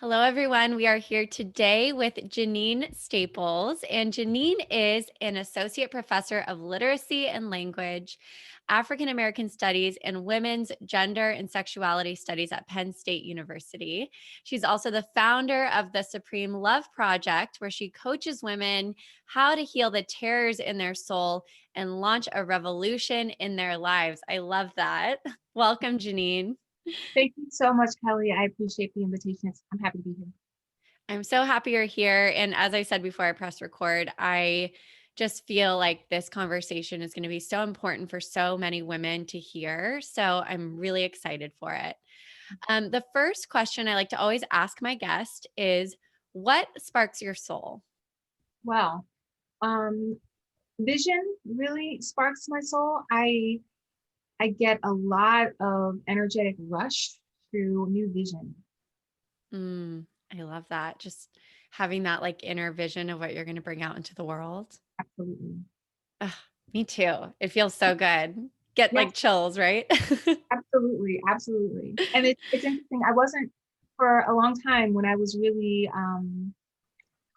Hello, everyone. We are here today with Jeanine Staples, and Jeanine is an associate professor of literacy and language, African American studies, and women's gender and sexuality studies at Penn State University. She's also the founder of the Supreme Love Project, where she coaches women how to heal the terrors in their soul and launch a revolution in their lives. I love that. Welcome, Jeanine. Thank you so much, Kelly. I appreciate the invitation. I'm happy to be here. I'm so happy you're here. And as I said before I press record, I just feel like this conversation is going to be so important for so many women to hear. So I'm really excited for it. The first question I like to always ask my guest is, what sparks your soul? Well, um, vision really sparks my soul. I get a lot of energetic rush through new vision. I love that. Just having that like inner vision of what you're going to bring out into the world. Absolutely. Ugh, me too. It feels so good. Get Yes, like chills, right? absolutely, absolutely. And it's interesting. I wasn't for a long time when I was really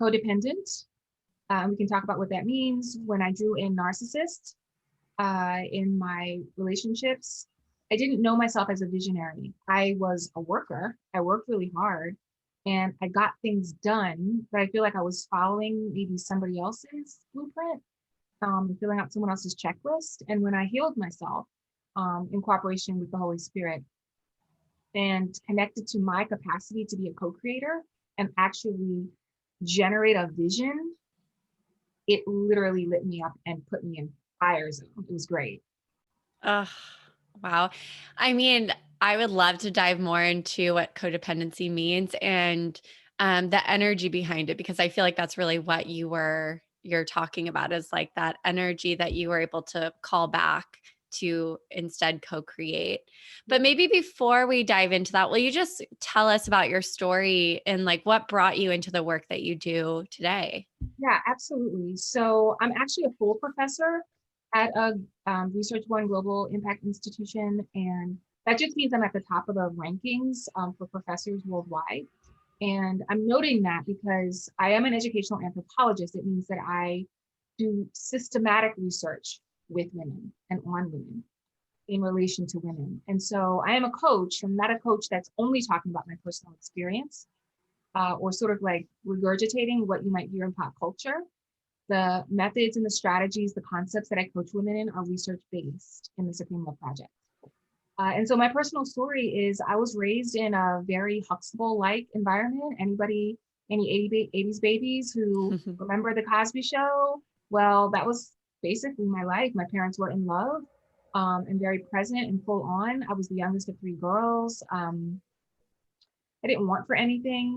codependent. We can talk about what that means. When I drew in narcissists in my relationships, I didn't know myself as a visionary. I was a worker. I worked really hard and I got things done, but I feel like I was following maybe somebody else's blueprint, filling out someone else's checklist. And when I healed myself in cooperation with the Holy Spirit and connected to my capacity to be a co-creator and actually generate a vision, it literally lit me up and put me in fire zone. It was great. Oh, wow. I mean, I would love to dive more into what codependency means and the energy behind it, because I feel like that's really what you're talking about, is like that energy that you were able to call back to instead co-create. But maybe before we dive into that, will you just tell us about your story and like what brought you into the work that you do today? Yeah, absolutely. So I'm actually a full professor at a Research One Global Impact Institution, and that just means I'm at the top of the rankings for professors worldwide. And I'm noting that because I am an educational anthropologist, it means that I do systematic research with women and on women in relation to women. And so I am a coach. I'm not a coach that's only talking about my personal experience or sort of like regurgitating what you might hear in pop culture. The methods and the strategies, the concepts that I coach women in are research based in the Supreme Love Project. And so my personal story is I was raised in a very Huxtable-like environment. Any 80s babies who remember the Cosby Show? Well, that was basically my life. My parents were in love and very present and full on. I was the youngest of three girls. I didn't want for anything.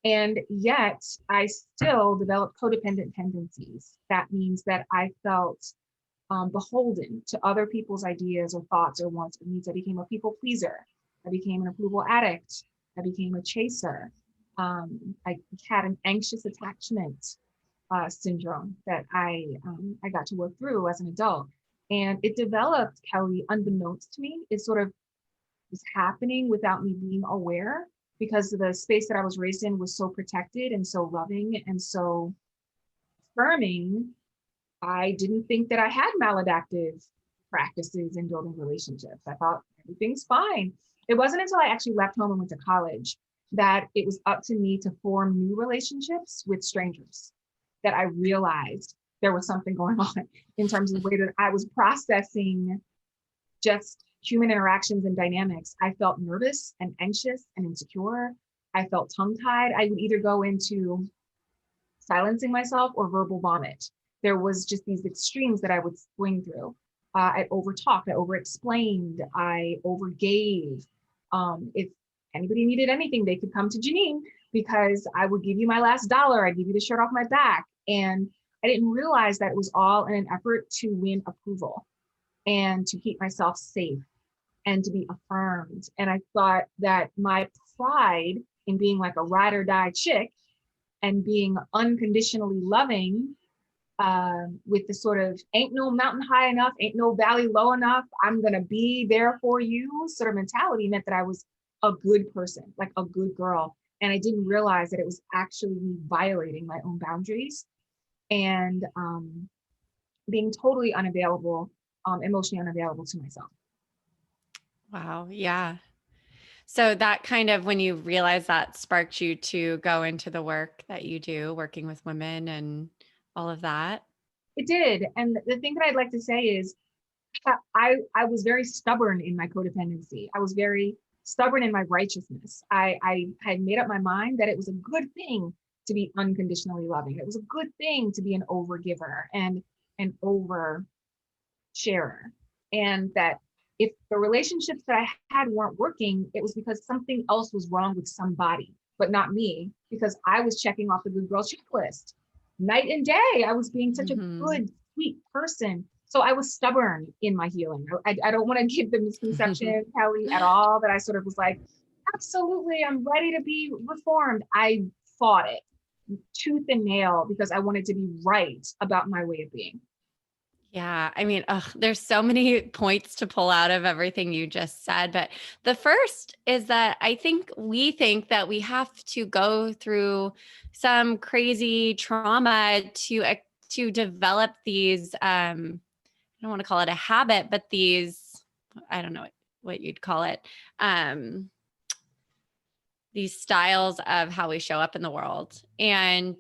And yet I still developed codependent tendencies. That means that I felt beholden to other people's ideas or thoughts or wants or needs. I became a people pleaser. I became an approval addict. I became a chaser. I had an anxious attachment syndrome that I got to work through as an adult. And it developed, Kelly, unbeknownst to me. It sort of was happening without me being aware because the space that I was raised in was so protected and so loving and so affirming. I didn't think that I had maladaptive practices in building relationships. I thought everything's fine. It wasn't until I actually left home and went to college that it was up to me to form new relationships with strangers that I realized there was something going on in terms of the way that I was processing just human interactions and dynamics. I felt nervous and anxious and insecure. I felt tongue tied. I would either go into silencing myself or verbal vomit. There was just these extremes that I would swing through. I overtalked, I overexplained, I overgave. If anybody needed anything, they could come to Jeanine because I would give you my last dollar. I'd give you the shirt off my back. And I didn't realize that it was all in an effort to win approval and to keep myself safe and to be affirmed. And I thought that my pride in being like a ride or die chick and being unconditionally loving with the sort of ain't no mountain high enough, ain't no valley low enough, I'm going to be there for you sort of mentality meant that I was a good person, like a good girl. And I didn't realize that it was actually me violating my own boundaries and being totally unavailable, emotionally unavailable to myself. Wow. Yeah. So that kind of, when you realize that, sparked you to go into the work that you do, working with women and all of that. It did. And the thing that I'd like to say is I was very stubborn in my codependency. I was very stubborn in my righteousness. I had made up my mind that it was a good thing to be unconditionally loving. It was a good thing to be an overgiver and an over sharer. And that if the relationships that I had weren't working, it was because something else was wrong with somebody, but not me, because I was checking off the good girl checklist. Night and day, I was being such a Mm-hmm. good, sweet person. So I was stubborn in my healing. I don't want to give the misconception, Kelly, at all, that I sort of was like, absolutely, I'm ready to be reformed. I fought it tooth and nail because I wanted to be right about my way of being. Yeah, I mean, ugh, there's so many points to pull out of everything you just said. But the first is that I think we think that we have to go through some crazy trauma to develop these. I don't want to call it a habit, but these, I don't know what you'd call it. Um, these styles of how we show up in the world. And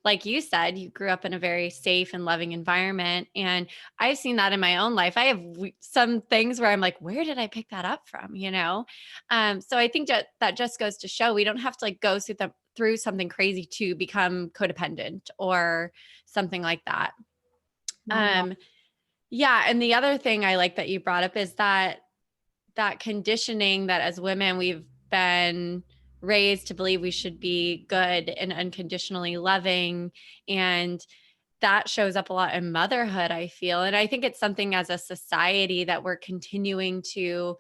like you said, you grew up in a very safe and loving environment. And I've seen that in my own life. I have some things where I'm like, where did I pick that up from? So I think that just goes to show we don't have to like go through something crazy to become codependent or something like that. Not at all. Um, yeah. And the other thing I like that you brought up is that conditioning that as women we've been raised to believe we should be good and unconditionally loving, and that shows up a lot in motherhood, I feel. And I think it's something as a society that we're continuing to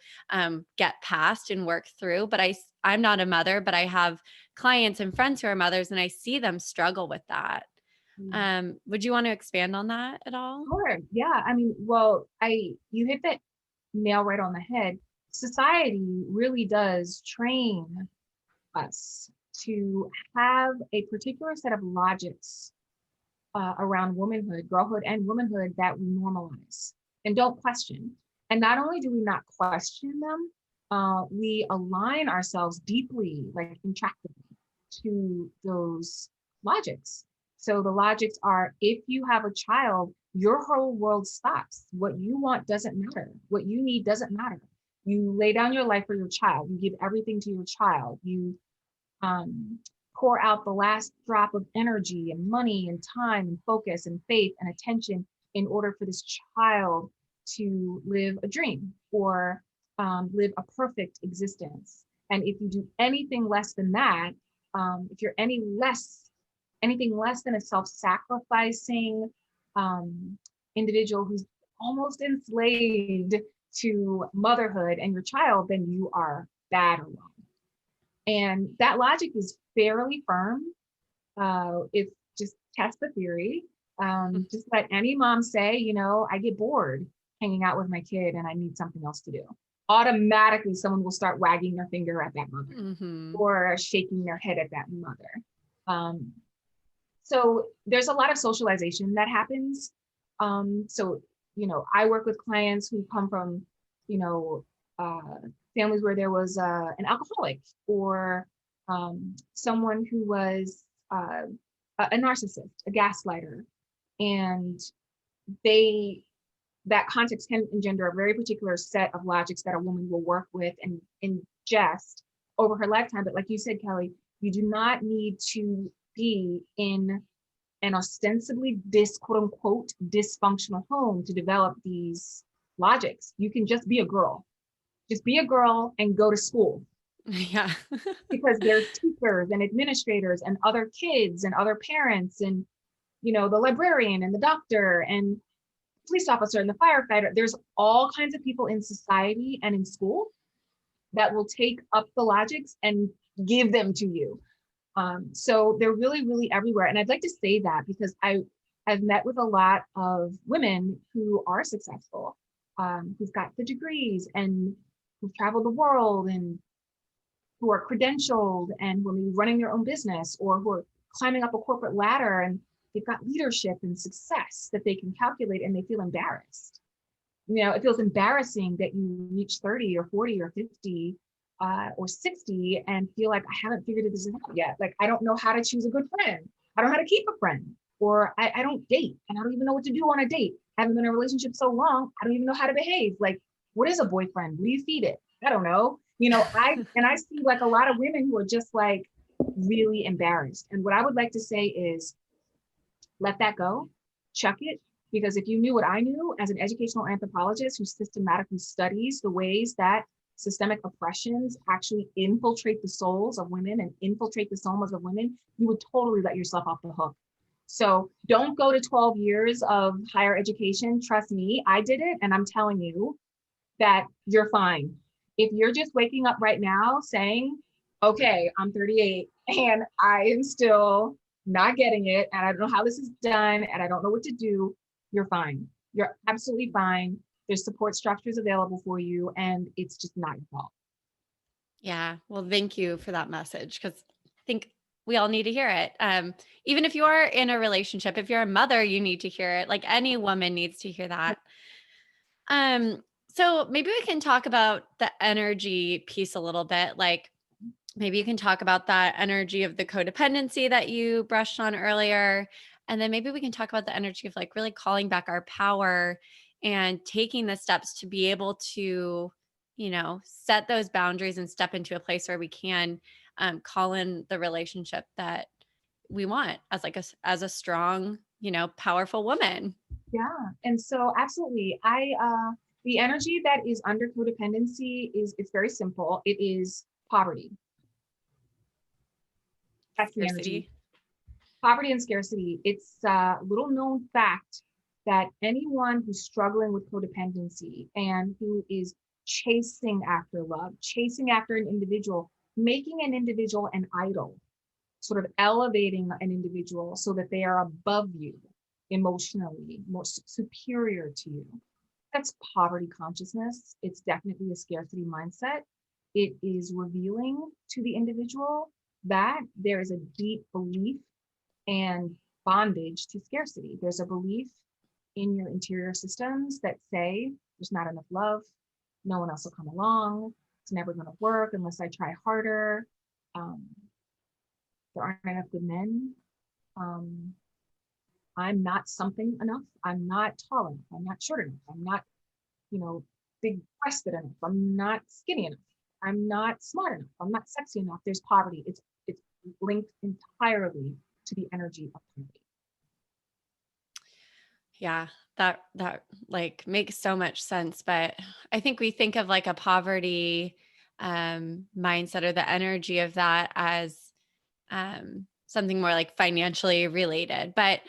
get past and work through. But I'm not a mother, but I have clients and friends who are mothers, and I see them struggle with that. Would you want to expand on that at all? Sure. Yeah. I mean, well, you hit that nail right on the head. Society really does train us to have a particular set of logics around womanhood, girlhood, and womanhood that we normalize and don't question. And not only do we not question them, we align ourselves deeply, like intractably, to those logics. So the logics are, if you have a child, your whole world stops. What you want doesn't matter. What you need doesn't matter. You lay down your life for your child. You give everything to your child. You um, pour out the last drop of energy and money and time and focus and faith and attention in order for this child to live a dream or live a perfect existence. And if you do anything less than that, if you're anything less than a self-sacrificing individual who's almost enslaved to motherhood and your child, then you are bad or wrong. And that logic is fairly firm. If just test the theory, just let any mom say, I get bored hanging out with my kid and I need something else to do. Automatically, someone will start wagging their finger at that mother Mm-hmm. or shaking their head at that mother. Um, so there's a lot of socialization that happens. I work with clients who come from, uh, families where there was an alcoholic or someone who was a narcissist, a gaslighter, and they that context can engender a very particular set of logics that a woman will work with and ingest over her lifetime. But like you said, Kelly, you do not need to be in an ostensibly quote unquote dysfunctional home to develop these logics. You can just be a girl. Just be a girl and go to school Yeah. because there's teachers and administrators and other kids and other parents and the librarian and the doctor and police officer and the firefighter. There's all kinds of people in society and in school that will take up the logics and give them to you. So they're really, really everywhere. And I'd like to say that because I've met with a lot of women who are successful, who've got the degrees and who've traveled the world and who are credentialed and who are maybe running their own business, or who are climbing up a corporate ladder and they've got leadership and success that they can calculate, and they feel embarrassed. It feels embarrassing that you reach 30 or 40 or 50 or 60 and feel like, I haven't figured this out yet. Like, I don't know how to choose a good friend. I don't know how to keep a friend. Or I don't date and I don't even know what to do on a date. I haven't been in a relationship so long, I don't even know how to behave. Like, what is a boyfriend? What do you feed it? I don't know. I see like a lot of women who are just like really embarrassed. And what I would like to say is, let that go, chuck it. Because if you knew what I knew as an educational anthropologist who systematically studies the ways that systemic oppressions actually infiltrate the souls of women and infiltrate the somas of women, you would totally let yourself off the hook. So don't go to 12 years of higher education. Trust me, I did it, and I'm telling you that you're fine. If you're just waking up right now saying, okay, I'm 38 and I am still not getting it, and I don't know how this is done, and I don't know what to do, you're fine. You're absolutely fine. There's support structures available for you, and it's just not your fault. Yeah. Well, thank you for that message, because I think we all need to hear it. Even if you are in a relationship, if you're a mother, you need to hear it. Like, any woman needs to hear that. Um, so maybe we can talk about the energy piece a little bit. Like, maybe you can talk about that energy of the codependency that you brushed on earlier. And then maybe we can talk about the energy of like really calling back our power and taking the steps to be able to, set those boundaries and step into a place where we can call in the relationship that we want as like as a strong, powerful woman. Yeah. And so absolutely. The energy that is under codependency it's very simple. It is poverty. That's the energy. Scarcity. Poverty and scarcity. It's a little known fact that anyone who's struggling with codependency and who is chasing after love, chasing after an individual, making an individual an idol, sort of elevating an individual so that they are above you emotionally, more superior to you. That's poverty consciousness. It's definitely a scarcity mindset. It is revealing to the individual that there is a deep belief and bondage to scarcity. There's a belief in your interior systems that say there's not enough love, no one else will come along, it's never going to work unless I try harder. Um, there aren't enough good men. Um, I'm not something enough. I'm not tall enough. I'm not short enough. I'm not, big breasted enough. I'm not skinny enough. I'm not smart enough. I'm not sexy enough. There's poverty. It's linked entirely to the energy of poverty. Yeah, that like makes so much sense. But I think we think of like a poverty mindset or the energy of that as something more like financially related. But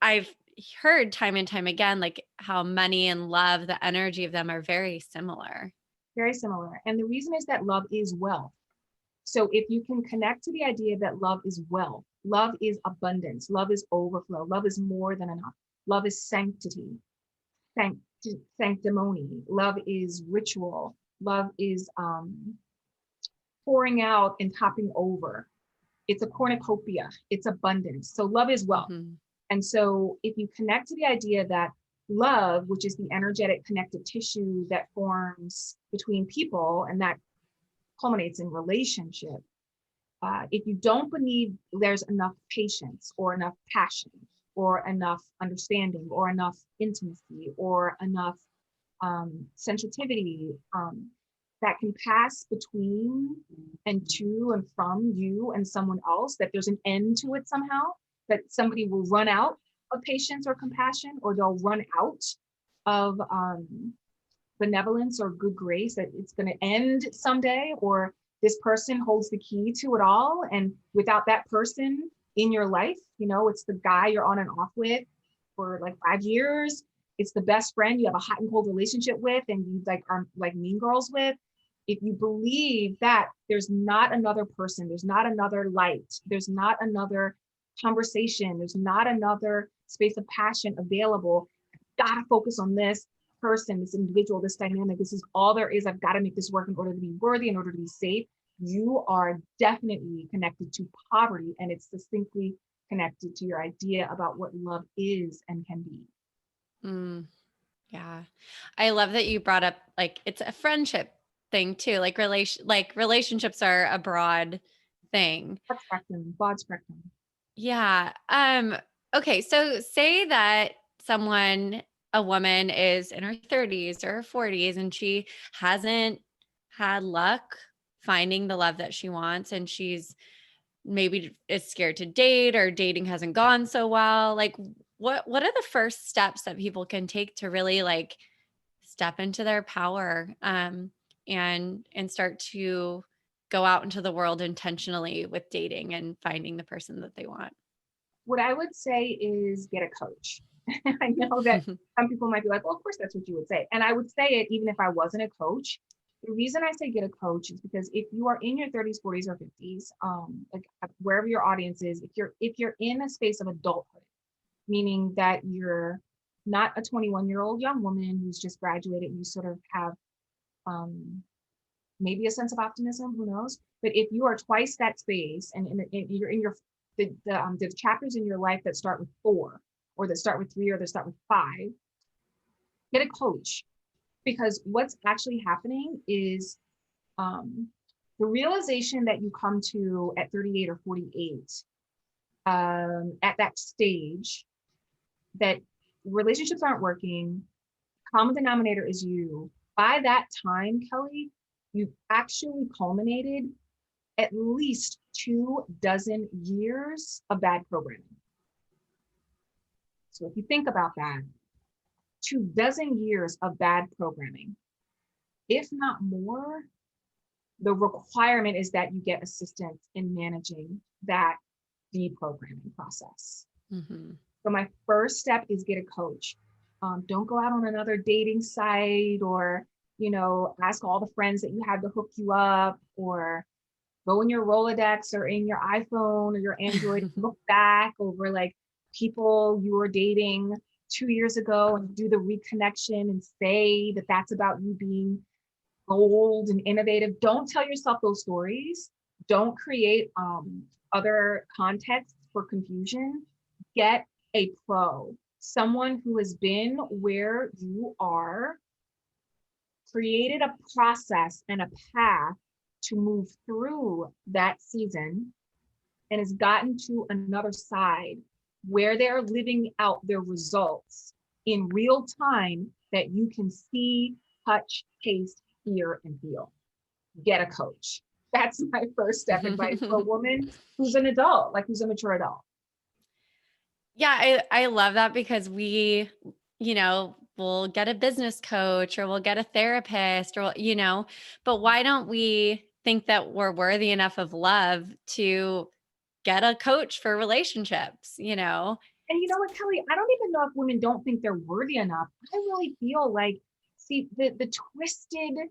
I've heard time and time again, like how money and love, the energy of them are very similar. Very similar. And the reason is that love is wealth. So if you can connect to the idea that love is wealth, love is abundance, love is overflow, love is more than enough, love is sanctity, sanctimony, love is ritual, love is pouring out and topping over. It's a cornucopia, it's abundance. So love is wealth. Mm-hmm. And so if you connect to the idea that love, which is the energetic connective tissue that forms between people and that culminates in relationship, if you don't believe there's enough patience or enough passion or enough understanding or enough intimacy or enough sensitivity that can pass between and to and from you and someone else, that there's an end to it somehow, that somebody will run out of patience or compassion, or they'll run out of benevolence or good grace, that it's going to end someday, or this person holds the key to it all. And without that person in your life, it's the guy you're on and off with for like 5 years. It's the best friend you have a hot and cold relationship with and you like are like mean girls with. If you believe that there's not another person, there's not another light, there's not another conversation, there's not another space of passion available, I've got to focus on this person, this individual, this dynamic, this is all there is, I've got to make this work in order to be worthy, in order to be safe. you are definitely connected to poverty, and it's distinctly connected to your idea about what love is and can be. Mm, yeah. I love that you brought up like it's a friendship thing too. Like relationships are a broad thing. Broad spectrum, broad spectrum. Yeah. Okay, so say that a woman is in her 30s or her 40s and she hasn't had luck finding the love that she wants, and she's maybe is scared to date, or dating hasn't gone so well. Like what are the first steps that people can take to really like step into their power, and start to go out into the world intentionally with dating and finding the person that they want? What I would say is get a coach. I know that some people might be like, well, of course that's what you would say. And I would say it even if I wasn't a coach. The reason I say get a coach is because if you are in your 30s, 40s, or 50s, like wherever your audience is, if you're in a space of adulthood, meaning that you're not a 21-year-old young woman who's just graduated, you sort of have um, maybe a sense of optimism, who knows? But if you are twice that space, and you're in your the chapters in your life that start with 4, or that start with 3, or that start with 5, get a coach, because what's actually happening is the realization that you come to at 38 or 48, at that stage, that relationships aren't working, common denominator is you. By that time, Kelly, you've actually culminated at least 24 years of bad programming. So if you think about that, 24 years of bad programming, if not more, the requirement is that you get assistance in managing that deprogramming process. Mm-hmm. So my first step is get a coach. Don't go out on another dating site, or ask all the friends that you have to hook you up, or go in your Rolodex or in your iPhone or your Android and look back over like people you were dating 2 years ago and do the reconnection and say that that's about you being bold and innovative. Don't tell yourself those stories. Don't create other contexts for confusion. Get a pro, someone who has been where you are, created a process and a path to move through that season, and has gotten to another side where they're living out their results in real time that you can see, touch, taste, hear, and feel. Get a coach. That's my first step advice for a woman who's an adult, like who's a mature adult. Yeah, I love that because we'll get a business coach or we'll get a therapist but why don't we think that we're worthy enough of love to get a coach for relationships? And you know what, Kelly? I don't even know if women don't think they're worthy enough. I really feel like, see, the twisted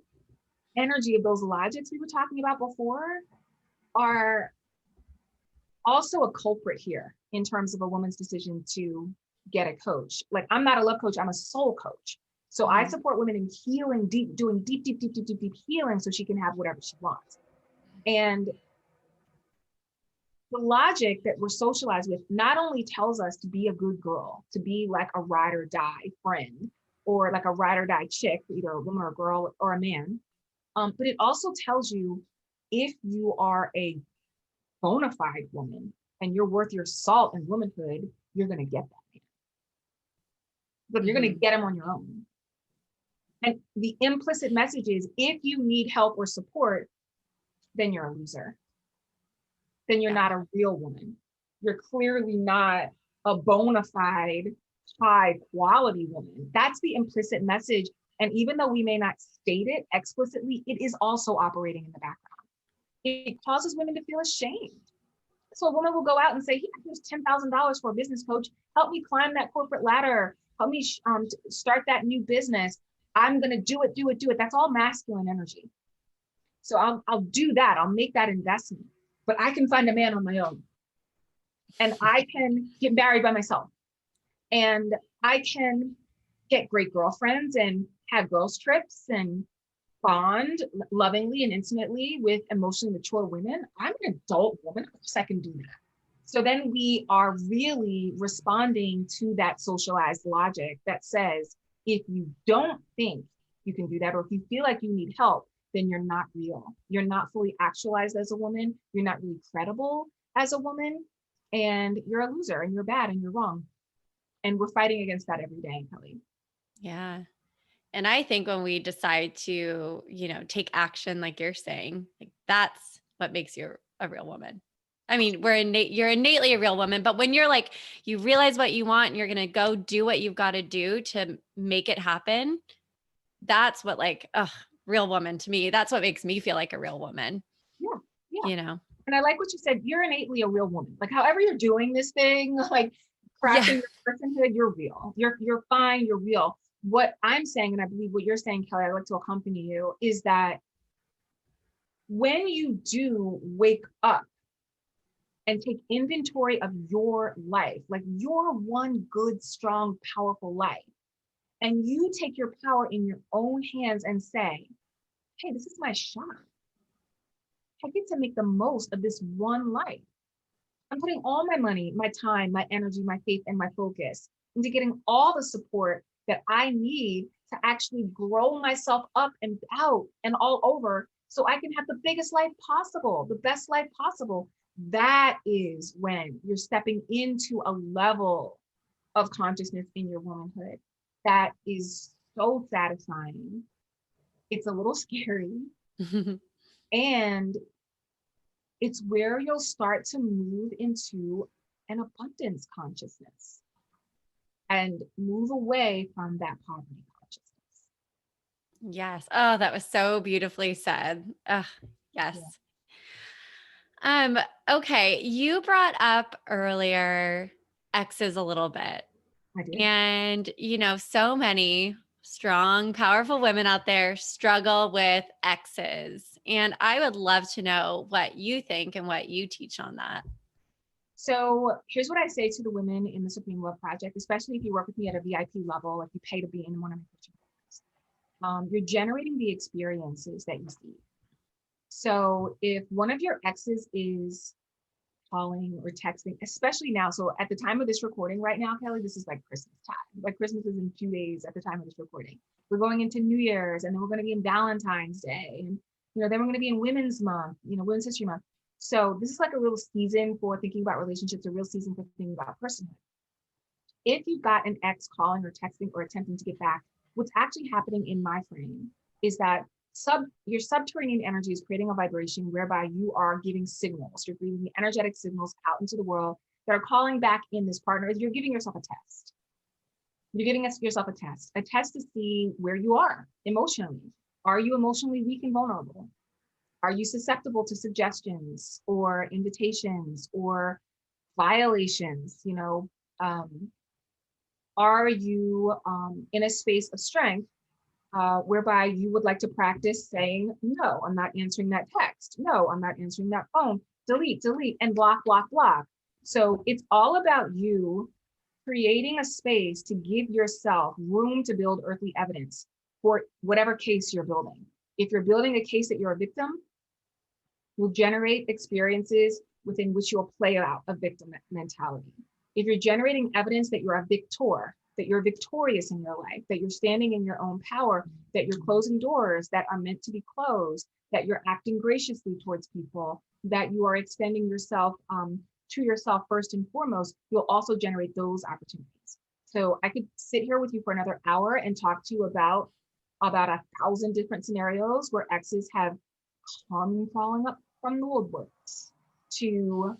energy of those logics we were talking about before are also a culprit here in terms of a woman's decision to get a coach. Like, I'm not a love coach, I'm a soul coach. So I support women in healing, doing deep healing so she can have whatever she wants. And the logic that we're socialized with not only tells us to be a good girl, to be like a ride or die friend, or like a ride or die chick, either a woman or a girl or a man, but it also tells you if you are a bona fide woman and you're worth your salt and womanhood, you're going to get that man. But you're going to get him on your own. And the implicit message is if you need help or support, then you're a loser. Then you're not a real woman. You're clearly not a bona fide, high quality woman. That's the implicit message. And even though we may not state it explicitly, it is also operating in the background. It causes women to feel ashamed. So a woman will go out and say, here's $10,000 for a business coach. Help me climb that corporate ladder. Help me start that new business. I'm going to do it. That's all masculine energy. So I'll do that. I'll make that investment, but I can find a man on my own, and I can get married by myself, and I can get great girlfriends and have girls trips and bond lovingly and intimately with emotionally mature women, I'm an adult woman. Of course I can do that. So then we are really responding to that socialized logic that says, if you don't think you can do that, or if you feel like you need help, then you're not real. You're not fully actualized as a woman. You're not really credible as a woman. And you're a loser and you're bad and you're wrong. And we're fighting against that every day, Kelly. Yeah. And I think when we decide to, take action, like you're saying, like that's what makes you a real woman. I mean, you're innately a real woman, but when you're like, you realize what you want and you're going to go do what you've got to do to make it happen. That's what real woman to me. That's what makes me feel like a real woman, Yeah. Yeah. you know? And I like what you said. You're innately a real woman. Like however you're doing this thing, like Yeah. crafting your personhood, you're real. You're fine. You're real. What I'm saying, and I believe what you're saying, Kelly, I'd like to accompany you, is that when you do wake up and take inventory of your life, like your one good, strong, powerful life, and you take your power in your own hands and say, hey, this is my shot. I get to make the most of this one life. I'm putting all my money, my time, my energy, my faith, and my focus into getting all the support that I need to actually grow myself up and out and all over so I can have the biggest life possible, the best life possible. That is when you're stepping into a level of consciousness in your womanhood that is so satisfying. It's a little scary. And it's where you'll start to move into an abundance consciousness and move away from that poverty consciousness. Yes. Oh, that was so beautifully said. Yes. Yeah, Um, okay. You brought up earlier exes a little bit. I did. And, so many strong, powerful women out there struggle with exes. And I would love to know what you think and what you teach on that. So here's what I say to the women in the Supreme Love Project, especially if you work with me at a VIP level, if you pay to be in one of my coaching programs. You're generating the experiences that you see. So if one of your exes is calling or texting, especially now. So at the time of this recording right now, Kelly, this is like Christmas time. Like Christmas is in 2 days at the time of this recording. We're going into New Year's, and then we're going to be in Valentine's Day. And, then we're going to be in Women's Month, Women's History Month. So this is like a real season for thinking about relationships, a real season for thinking about personhood. If you've got an ex calling or texting or attempting to get back, what's actually happening in my frame is that your subterranean energy is creating a vibration whereby you are giving signals. You're giving the energetic signals out into the world that are calling back in this partner. You're giving yourself a test. You're giving yourself a test to see where you are emotionally. Are you emotionally weak and vulnerable? Are you susceptible to suggestions or invitations or violations? Are you in a space of strength whereby you would like to practice saying, no, I'm not answering that text. No, I'm not answering that phone. Delete, delete, and block, block, block. So it's all about you creating a space to give yourself room to build earthly evidence for whatever case you're building. If you're building a case that you're a victim, you'll generate experiences within which you'll play out a victim mentality. If you're generating evidence that you're a victor, that you're victorious in your life, that you're standing in your own power, that you're closing doors that are meant to be closed, that you're acting graciously towards people, that you are extending yourself to yourself first and foremost, you'll also generate those opportunities. So I could sit here with you for another hour and talk to you about 1,000 different scenarios where exes have come crawling up from the woodworks to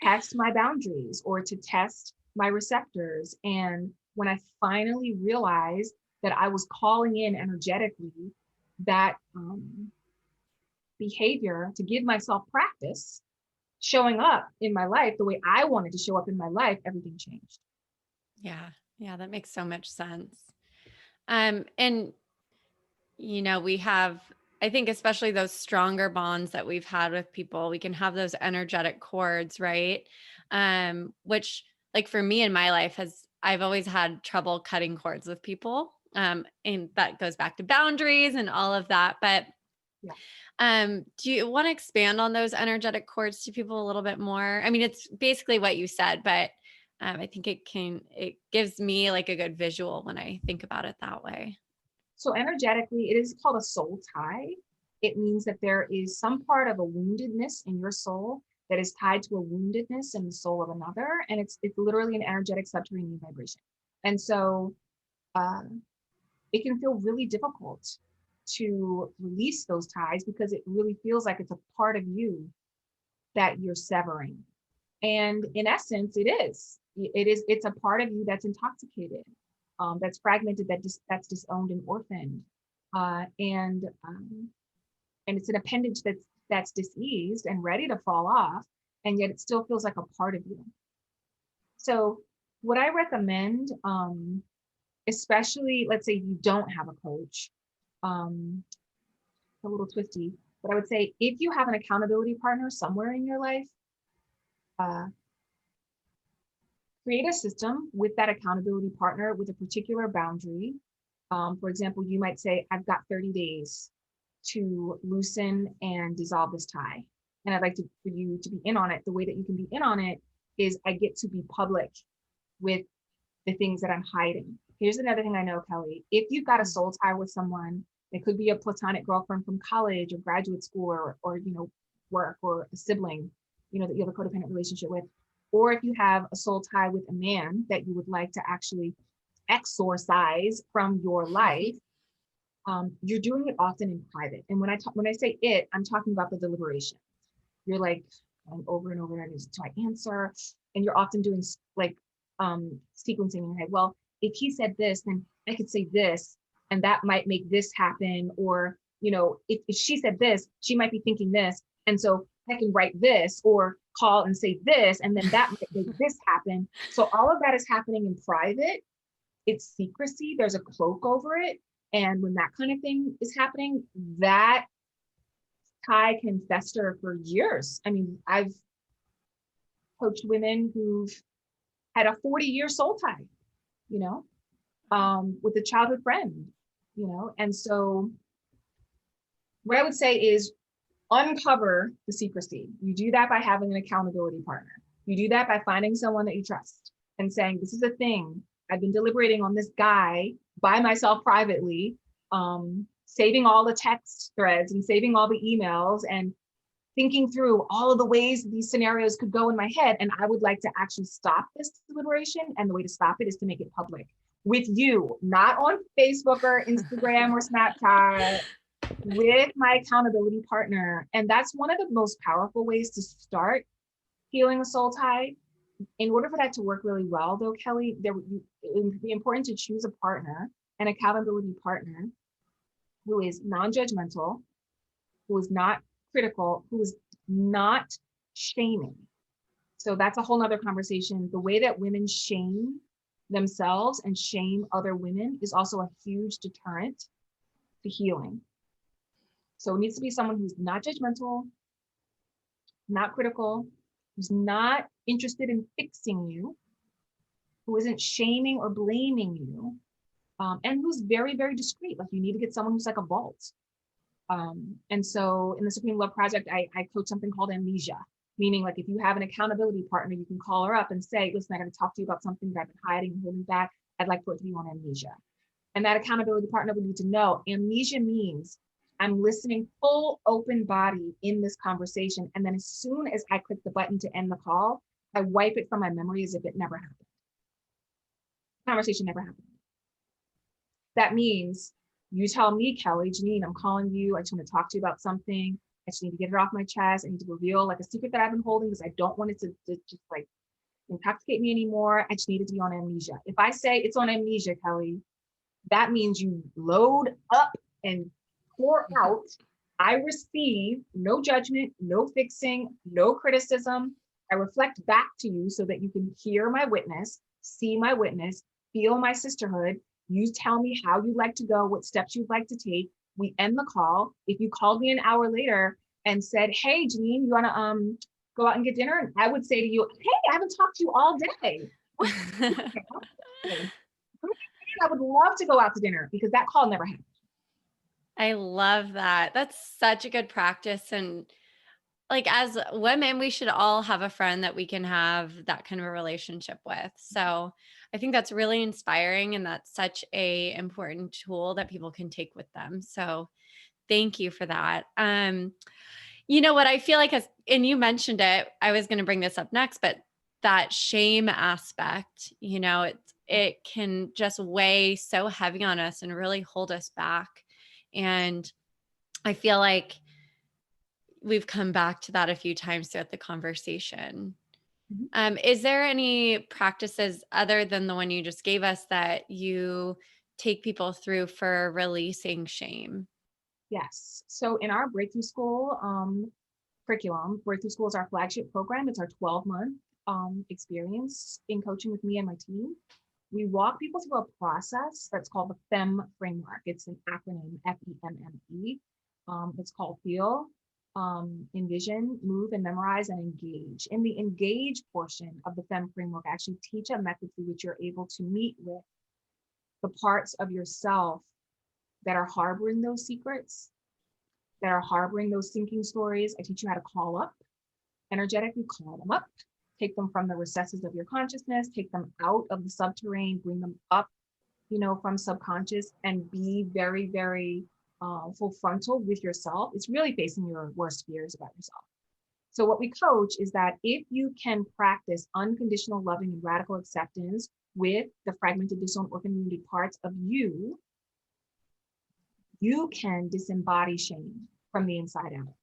test my boundaries or to test my receptors. And when I finally realized that I was calling in energetically that behavior to give myself practice showing up in my life the way I wanted to show up in my life, everything changed. Yeah. Yeah. That makes so much sense. And we have, I think, especially those stronger bonds that we've had with people, we can have those energetic cords, right? Which, like for me in my life, I've always had trouble cutting cords with people. And that goes back to boundaries and all of that. But Yeah. do you want to expand on those energetic cords to people a little bit more? I mean, it's basically what you said, but I think it gives me like a good visual when I think about it that way. So energetically, it is called a soul tie. It means that there is some part of a woundedness in your soul that is tied to a woundedness in the soul of another. And it's literally an energetic subterranean vibration. And so uh, it can feel really difficult to release those ties because it really feels like it's a part of you that you're severing. And in essence, it is. It's a part of you that's intoxicated, that's fragmented, that's disowned and orphaned. Uh, and um, and it's an appendage that's diseased and ready to fall off, and yet it still feels like a part of you. So what I recommend, especially let's say you don't have a coach, um, a little twisty, but I would say if you have an accountability partner somewhere in your life, uh, create a system with that accountability partner with a particular boundary. For example, you might say, I've got 30 days to loosen and dissolve this tie. And I'd like for you to be in on it. The way that you can be in on it is I get to be public with the things that I'm hiding. Here's another thing I know, Kelly. If you've got a soul tie with someone, it could be a platonic girlfriend from college or graduate school or work, or a sibling, that you have a codependent relationship with. Or if you have a soul tie with a man that you would like to actually exorcise from your life, you're doing it often in private. And when I say it, I'm talking about the deliberation. You're like going over and over and until I answer, and you're often doing like sequencing in your head. Well, if he said this, then I could say this, and that might make this happen. Or if she said this, she might be thinking this, and so I can write this or call and say this, and then that might make this happen. So all of that is happening in private. It's secrecy. There's a cloak over it. And when that kind of thing is happening, that tie can fester for years. I mean, I've coached women who've had a 40-year soul tie, with a childhood friend, and so what I would say is uncover the secrecy. You do that by having an accountability partner. You do that by finding someone that you trust and saying, this is a thing. I've been deliberating on this guy by myself privately, saving all the text threads and saving all the emails and thinking through all of the ways these scenarios could go in my head. And I would like to actually stop this deliberation. And the way to stop it is to make it public with you, not on Facebook or Instagram or Snapchat, with my accountability partner. And that's one of the most powerful ways to start healing a soul tie. In order for that to work really well, though, Kelly, it would be important to choose a partner, an accountability partner, who is non-judgmental, who is not critical, who is not shaming. So that's a whole nother conversation. The way that women shame themselves and shame other women is also a huge deterrent to healing. So it needs to be someone who's not judgmental, not critical, who's not interested in fixing you, who isn't shaming or blaming you, and who's very, very discreet. Like, you need to get someone who's like a vault. And so in the Supreme Love Project, I coach something called amnesia, meaning like if you have an accountability partner, you can call her up and say, listen, I got to talk to you about something that I've been hiding and holding back. I'd like for it to be on amnesia. And that accountability partner would need to know amnesia means I'm listening full open body in this conversation. And then as soon as I click the button to end the call, I wipe it from my memory as if it never happened. Conversation never happened. That means you tell me, Kelly, Jeanine, I'm calling you. I just want to talk to you about something. I just need to get it off my chest. I need to reveal like a secret that I've been holding because I don't want it to just like intoxicate me anymore. I just need it to be on amnesia. If I say it's on amnesia, Kelly, that means you load up and pour out. I receive no judgment, no fixing, no criticism. I reflect back to you so that you can hear my witness, see my witness, feel my sisterhood. You tell me how you'd like to go, what steps you'd like to take. We end the call. If you called me an hour later and said, hey, Jeanine, you want to go out and get dinner? And I would say to you, hey, I haven't talked to you all day. I would love to go out to dinner because that call never happened. I love that. That's such a good practice. And like as women, we should all have a friend that we can have that kind of a relationship with. So I think that's really inspiring and that's such a important tool that people can take with them. So thank you for that. You know what I feel like and you mentioned it, I was going to bring this up next, but that shame aspect, it can just weigh so heavy on us and really hold us back. And I feel like we've come back to that a few times throughout the conversation. Mhm. Is there any practices other than the one you just gave us that you take people through for releasing shame? Yes. So in our Breakthrough School curriculum, Breakthrough School is our flagship program. It's our 12-month experience in coaching with me and my team. We walk people through a process that's called the FEM framework. It's an acronym, FEMME. It's called feel, envision, move, and memorize, and engage. In the engage portion of the FEM framework, I actually teach a method through which you're able to meet with the parts of yourself that are harboring those secrets, that are harboring those thinking stories. I teach you how to call up, energetically call them up, take them from the recesses of your consciousness, take them out of the subterranean, bring them up, from subconscious, and be very, very full frontal with yourself. It's really facing your worst fears about yourself. So what we coach is that if you can practice unconditional loving and radical acceptance with the fragmented, disowned, orphan, wounded parts of you, you can disembody shame from the inside out.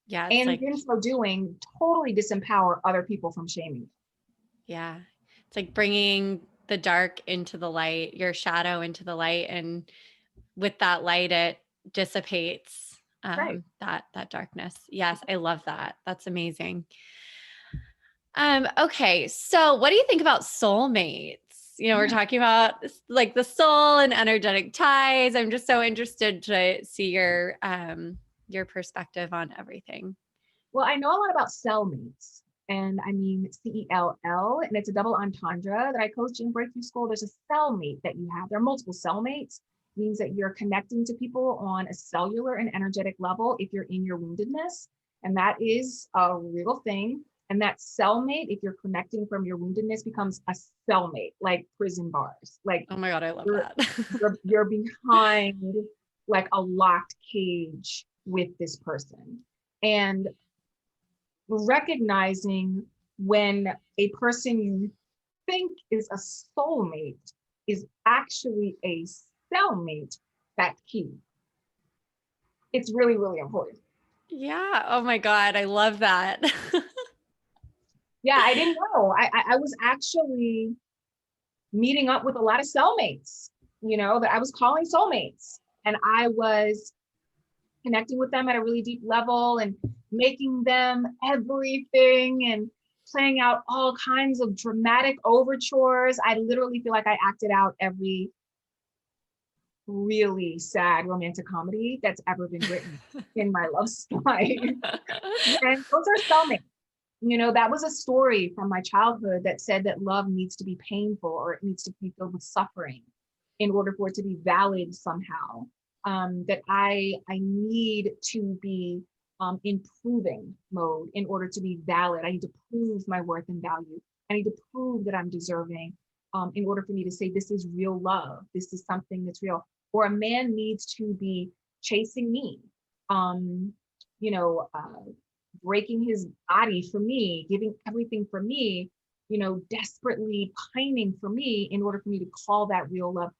Yeah, it's And like, in so doing, totally disempower other people from shaming you. yeah, it's like bringing the dark into the light, your shadow into the light. And with that light, it dissipates Right. that darkness. Yes, I love that. That's amazing. Okay, so what do you think about soulmates? We're Yeah. talking about like the soul and energetic ties. I'm just so interested to see your perspective on everything. Well, I know a lot about cellmates, and I mean CELL, and it's a double entendre that I coach in Breakthrough School. There's a cellmate that you have. There are multiple cellmates. It means that you're connecting to people on a cellular and energetic level if you're in your woundedness, and that is a real thing. And that cellmate, if you're connecting from your woundedness, becomes a cellmate, like prison bars. Like Oh my God, I love you're that. you're behind like a locked cage with this person. And recognizing when a person you think is a soulmate is actually a cellmate, that's key. It's really, really important. Yeah. Oh my God, I love that. Yeah, I didn't know. I was actually meeting up with a lot of cellmates, that I was calling soulmates. And I was connecting with them at a really deep level and making them everything and playing out all kinds of dramatic overtures. I literally feel like I acted out every really sad romantic comedy that's ever been written in my love life. And those are cellmates. That was a story from my childhood that said that love needs to be painful or it needs to be filled with suffering in order for it to be valid somehow. That I need to be in proving mode in order to be valid. I need to prove my worth and value. I need to prove that I'm deserving in order for me to say this is real love. This is something that's real. Or a man needs to be chasing me, um, you know, uh, breaking his body for me, giving everything for me, desperately pining for me in order for me to call that real love.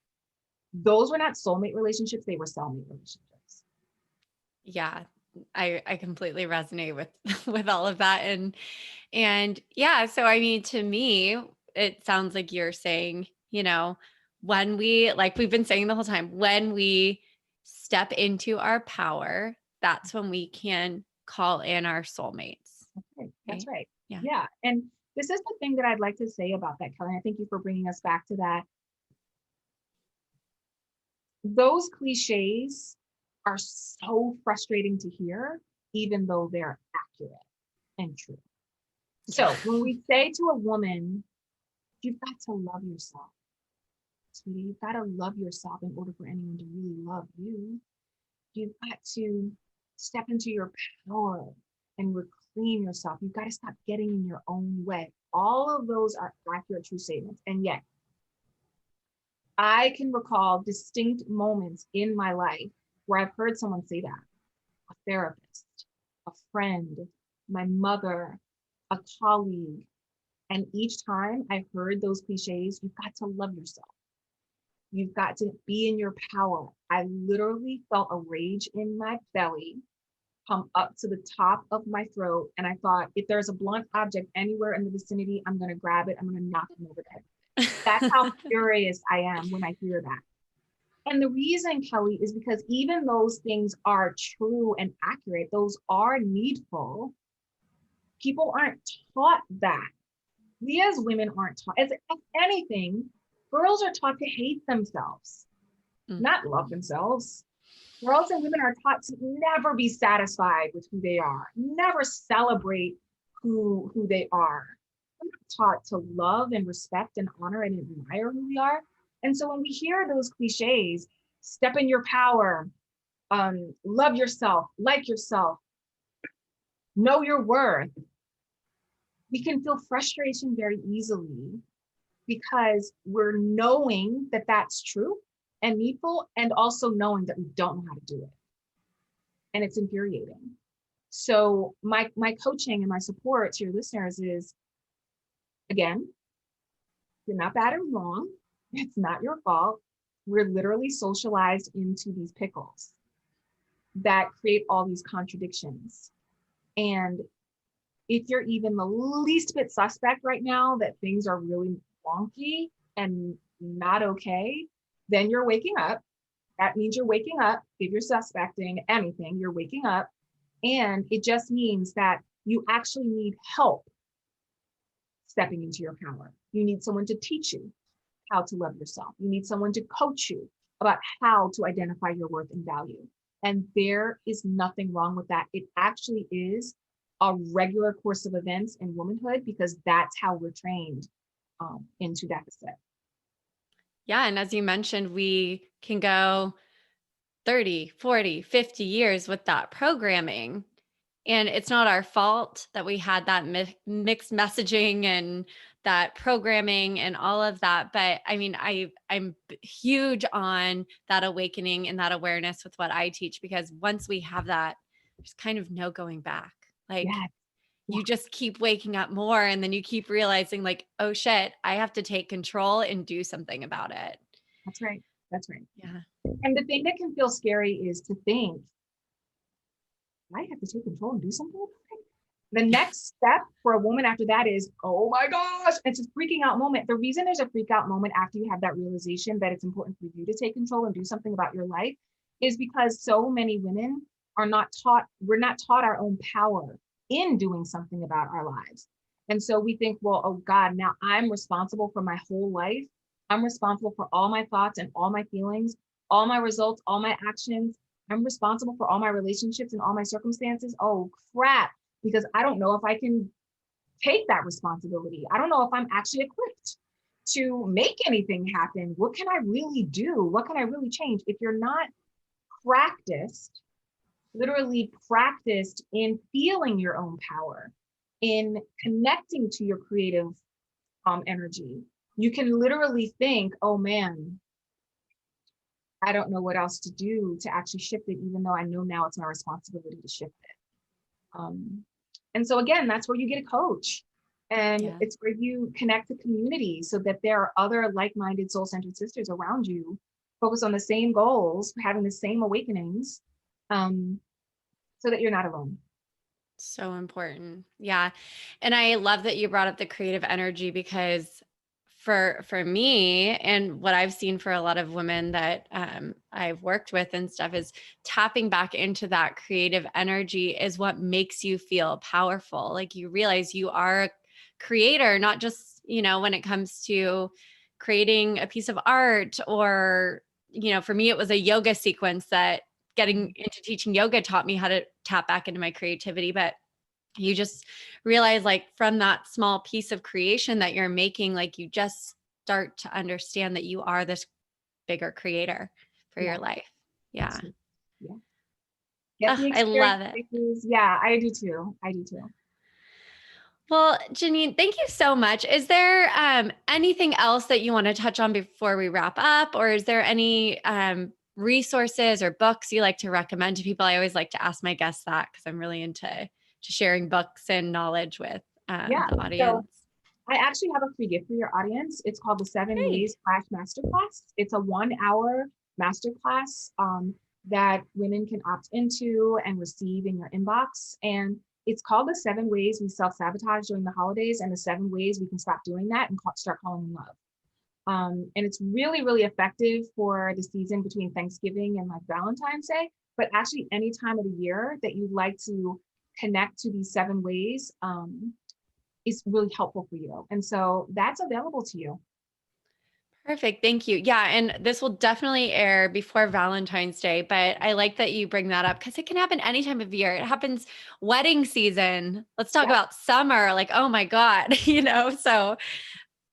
Those were not soulmate relationships, they were cellmate relationships. Yeah, I completely resonate with with all of that. And yeah, so I mean, to me, it sounds like you're saying, when we, like we've been saying the whole time, when we step into our power, that's when we can call in our soulmates. Right. That's Right? right. Yeah. Yeah. And this is the thing that I'd like to say about that, Kelly. I thank you for bringing us back to that. Those cliches are so frustrating to hear, even though they're accurate and true. Yeah. So when we say to a woman, you've got to love yourself, sweetie, you've got to love yourself in order for anyone to really love you. You've got to step into your power and reclaim yourself. You've got to stop getting in your own way. All of those are accurate, true statements. And yet, I can recall distinct moments in my life where I've heard someone say that, a therapist, a friend, my mother, a colleague. And each time I've heard those cliches, you've got to love yourself. You've got to be in your power. I literally felt a rage in my belly come up to the top of my throat. And I thought, if there's a blunt object anywhere in the vicinity, I'm going to grab it. I'm going to knock him over the head. That's how furious I am when I hear that. And the reason, Kelly, is because even those things are true and accurate, those are needful. People aren't taught that. We as women aren't taught. As anything, girls are taught to hate themselves, not love themselves. Girls and women are taught to never be satisfied with who they are, never celebrate who they are. We're not taught to love and respect and honor and admire who we are. And so when we hear those cliches, step in your power, love yourself, like yourself, know your worth, we can feel frustration very easily because we're knowing that that's true and needful, and also knowing that we don't know how to do it. And it's infuriating. So my coaching and my support to your listeners is, again, you're not bad or wrong. It's not your fault. We're literally socialized into these pickles that create all these contradictions. And if you're even the least bit suspect right now that things are really wonky and not okay, then you're waking up. That means you're waking up. If you're suspecting anything, you're waking up. And it just means that you actually need help stepping into your power. You need someone to teach you how to love yourself. You need someone to coach you about how to identify your worth and value. And there is nothing wrong with that. It actually is a regular course of events in womanhood, because that's how we're trained into deficit. Yeah. And as you mentioned, we can go 30, 40, 50 years with that programming. And it's not our fault that we had that mixed messaging and that programming and all of that. But I mean, I'm huge on that awakening and that awareness with what I teach, because once we have that, there's kind of no going back. Like, Yeah. you just keep waking up more, and then you keep realizing like, oh shit, I have to take control and do something about it. That's right. That's right. Yeah. And the thing that can feel scary is to think, I have to take control and do something about it. The next step for a woman after that is, oh my gosh, it's a freaking out moment. The reason there's a freak out moment after you have that realization that it's important for you to take control and do something about your life is because so many women are not taught, we're not taught our own power in doing something about our lives. And so we think, well, oh God, now I'm responsible for my whole life. I'm responsible for all my thoughts and all my feelings, all my results, all my actions. I'm responsible for all my relationships and all my circumstances. Oh crap, because I don't know if I can take that responsibility. I don't know if I'm actually equipped to make anything happen. What can I really do? What can I really change? If you're not practiced, literally practiced in feeling your own power, in connecting to your creative energy, you can literally think, oh man, I don't know what else to do to actually shift it, even though I know now it's my responsibility to shift it. And so again, that's where you get a coach, and it's where you connect the community so that there are other like-minded soul-centered sisters around you, focused on the same goals, having the same awakenings, so that you're not alone. So important. Yeah. And I love that you brought up the creative energy, because for me, and what I've seen for a lot of women that I've worked with and stuff, is tapping back into that creative energy is what makes you feel powerful. Like, you realize you are a creator, not just, when it comes to creating a piece of art, or, for me, it was a yoga sequence that getting into teaching yoga taught me how to tap back into my creativity. But you just realize, like, from that small piece of creation that you're making, like, you just start to understand that you are this bigger creator for Yeah, your life. Yeah. absolutely. Yeah. Get Oh, the I love it. experiences. Yeah, I do too. I do too. Well, Jeanine, thank you so much. Is there anything else that you want to touch on before we wrap up? Or is there any resources or books you like to recommend to people? I always like to ask my guests that because I'm really into to sharing books and knowledge with Yeah. the So audience. I actually have a free gift for your audience. It's called the Seven Hey. Ways Flash Masterclass. It's a 1 hour masterclass that women can opt into and receive in your inbox. And it's called the 7 Ways We Self-Sabotage During the Holidays and the 7 Ways We Can Stop Doing That and start falling in love. And it's really, really effective for the season between Thanksgiving and like Valentine's Day, but actually any time of the year that you'd like to connect to these 7 ways is really helpful for you. And so that's available to you. Perfect. Thank you. Yeah. And this will definitely air before Valentine's Day, but I like that you bring that up because it can happen any time of year. It happens wedding season. Let's talk Yeah, about summer. Like, oh my God, so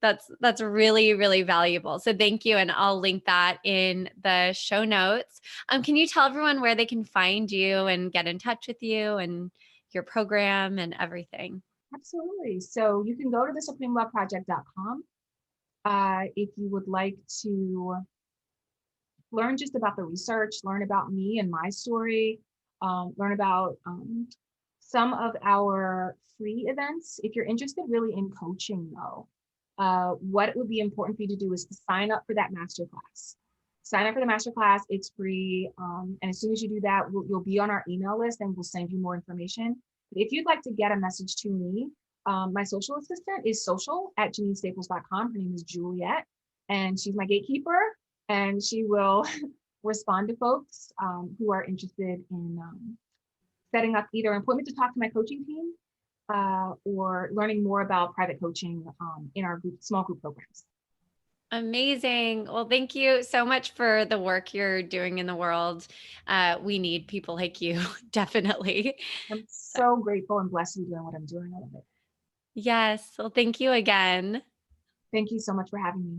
that's really, really valuable. So thank you. And I'll link that in the show notes. Can you tell everyone where they can find you and get in touch with you and your program and everything? absolutely. So you can go to the supremeloveproject.com if you would like to learn just about the research, learn about me and my story, learn about some of our free events. If you're interested really in coaching though, what would be important for you to do is to sign up for that masterclass. Sign up for the masterclass, it's free. And as soon as you do that, you'll be on our email list and we'll send you more information. If you'd like to get a message to me, my social assistant is social@JeanineStaples.com. Her name is Juliet, and she's my gatekeeper, and she will respond to folks who are interested in setting up either an appointment to talk to my coaching team or learning more about private coaching in our small group programs. Amazing. Well, thank you so much for the work you're doing in the world. We need people like you, definitely. I'm So, so grateful and blessed to be doing what I'm doing. I love it. yes. Well, thank you again. Thank you so much for having me.